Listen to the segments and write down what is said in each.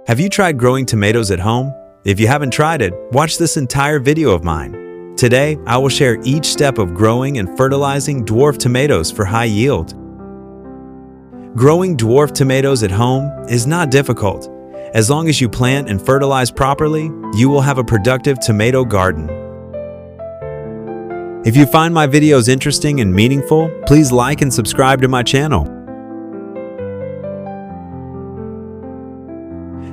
Have you tried growing tomatoes at home? If you haven't tried it, watch this entire video of mine. Today, I will share each step of growing and fertilizing dwarf tomatoes for high yield. Growing dwarf tomatoes at home is not difficult. As long as you plant and fertilize properly, you will have a productive tomato garden. If you find my videos interesting and meaningful, please like and subscribe to my channel.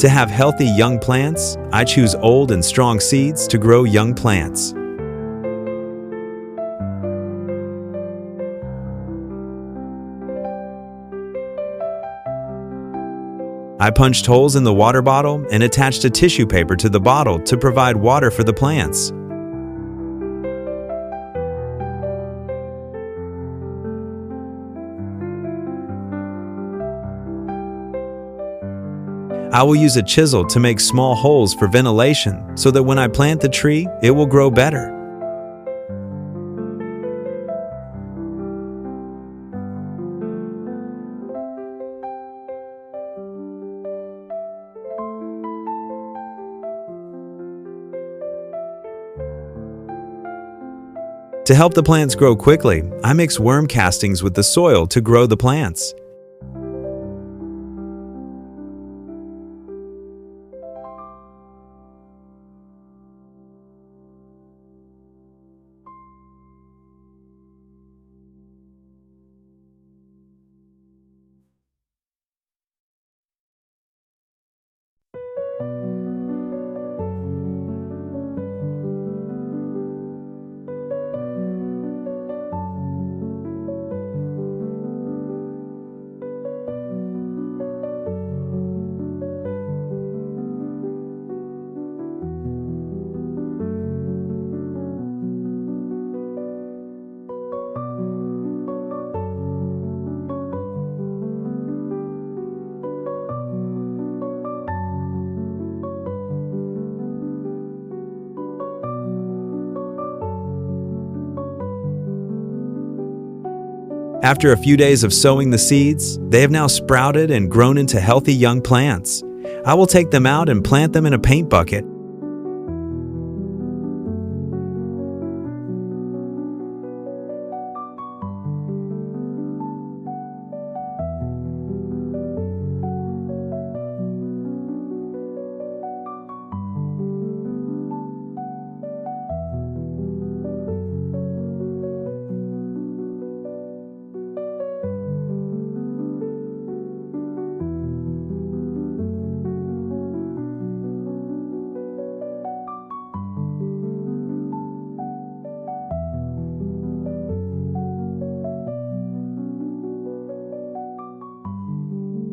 To have healthy young plants, I choose old and strong seeds to grow young plants. I punched holes in the water bottle and attached a tissue paper to the bottle to provide water for the plants. I will use a chisel to make small holes for ventilation so that when I plant the tree, it will grow better. To help the plants grow quickly, I mix worm castings with the soil to grow the plants. After a few days of sowing the seeds, they have now sprouted and grown into healthy young plants. I will take them out and plant them in a paint bucket.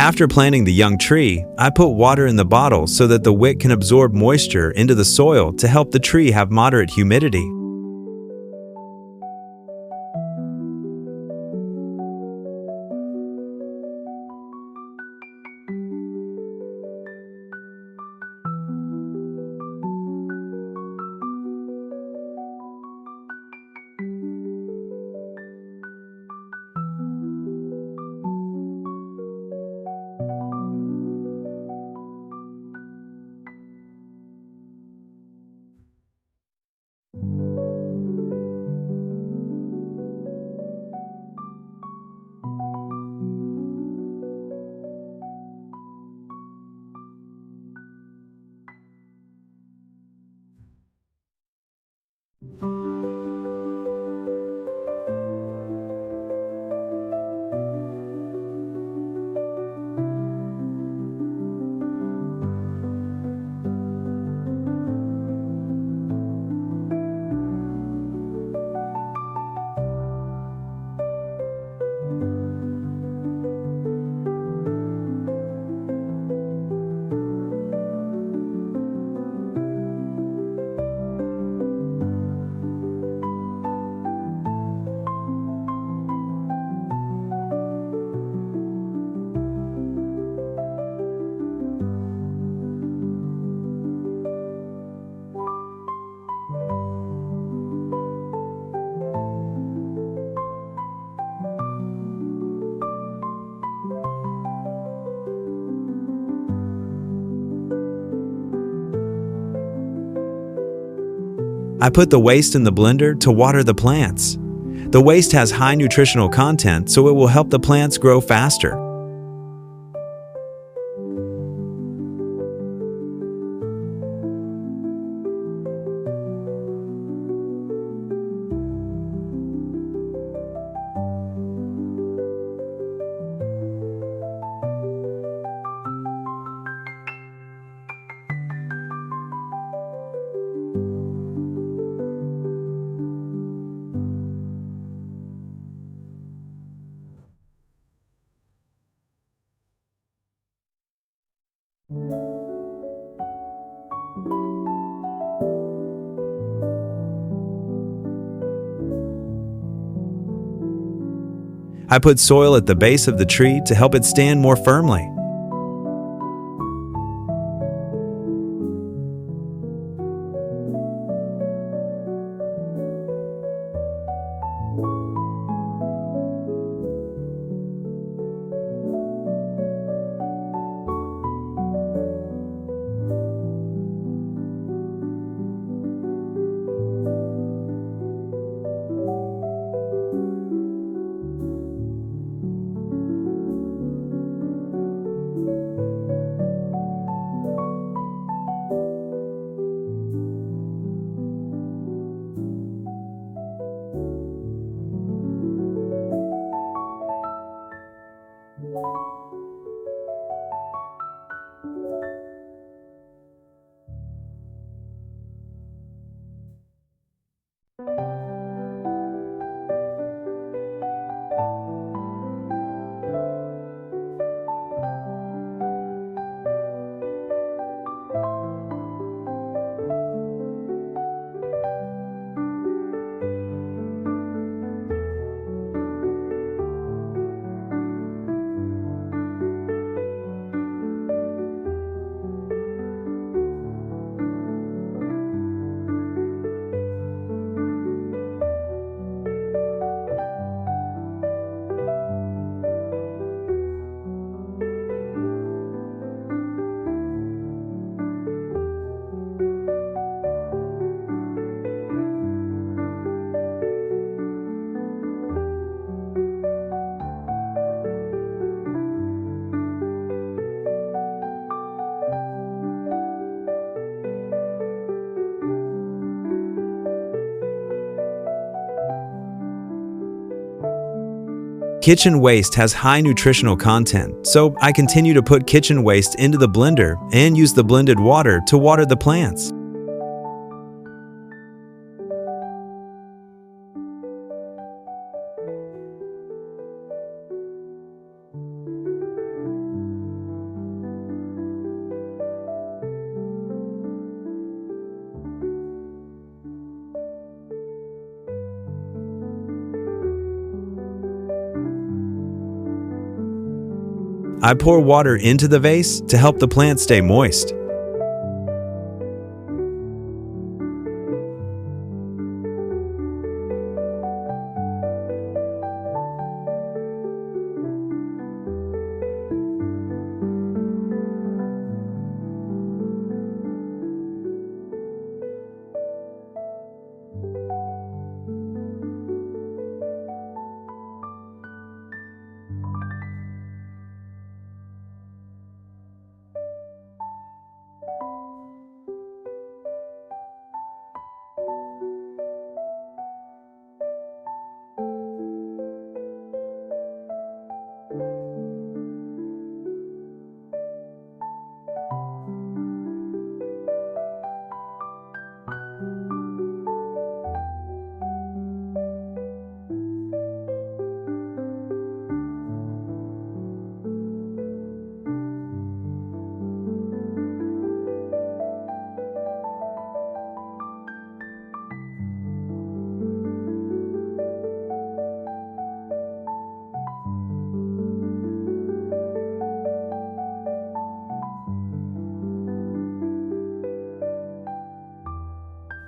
After planting the young tree, I put water in the bottle so that the wick can absorb moisture into the soil to help the tree have moderate humidity. I put the waste in the blender to water the plants. The waste has high nutritional content, so it will help the plants grow faster. I put soil at the base of the tree to help it stand more firmly. Kitchen waste has high nutritional content, so I continue to put kitchen waste into the blender and use the blended water to water the plants. I pour water into the vase to help the plant stay moist.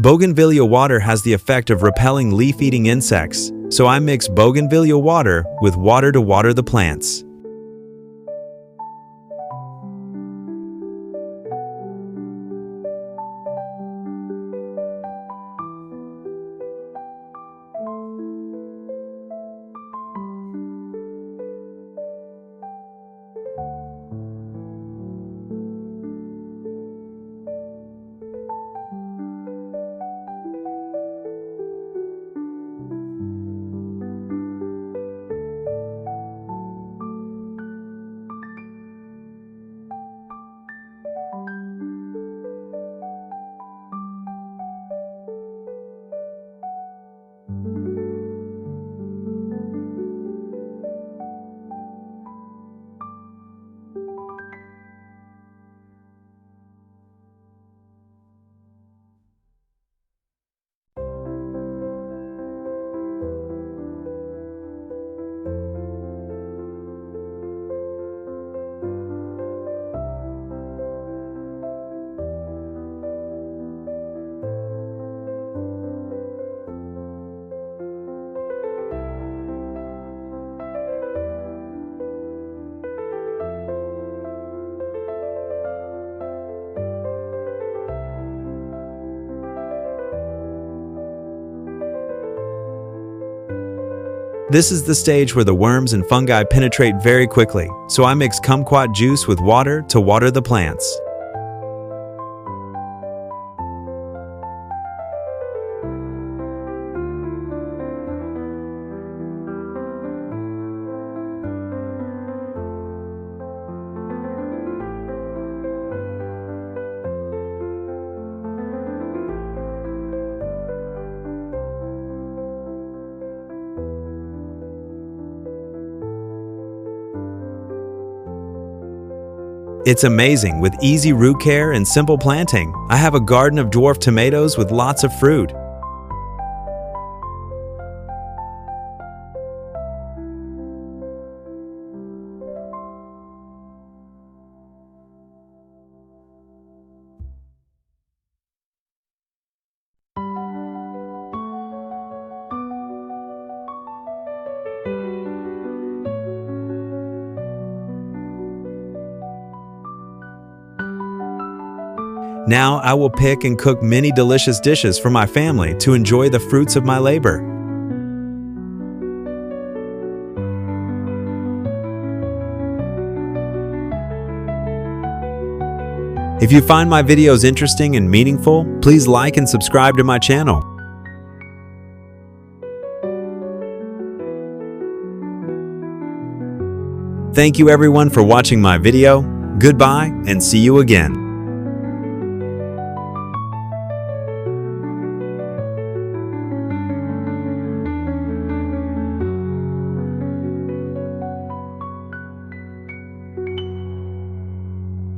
Bougainvillea water has the effect of repelling leaf-eating insects, so I mix bougainvillea water with water to water the plants. This is the stage where the worms and fungi penetrate very quickly, so I mix kumquat juice with water to water the plants. It's amazing with easy root care and simple planting. I have a garden of dwarf tomatoes with lots of fruit. Now I will pick and cook many delicious dishes for my family to enjoy the fruits of my labor. If you find my videos interesting and meaningful, please like and subscribe to my channel. Thank you everyone for watching my video. Goodbye and see you again.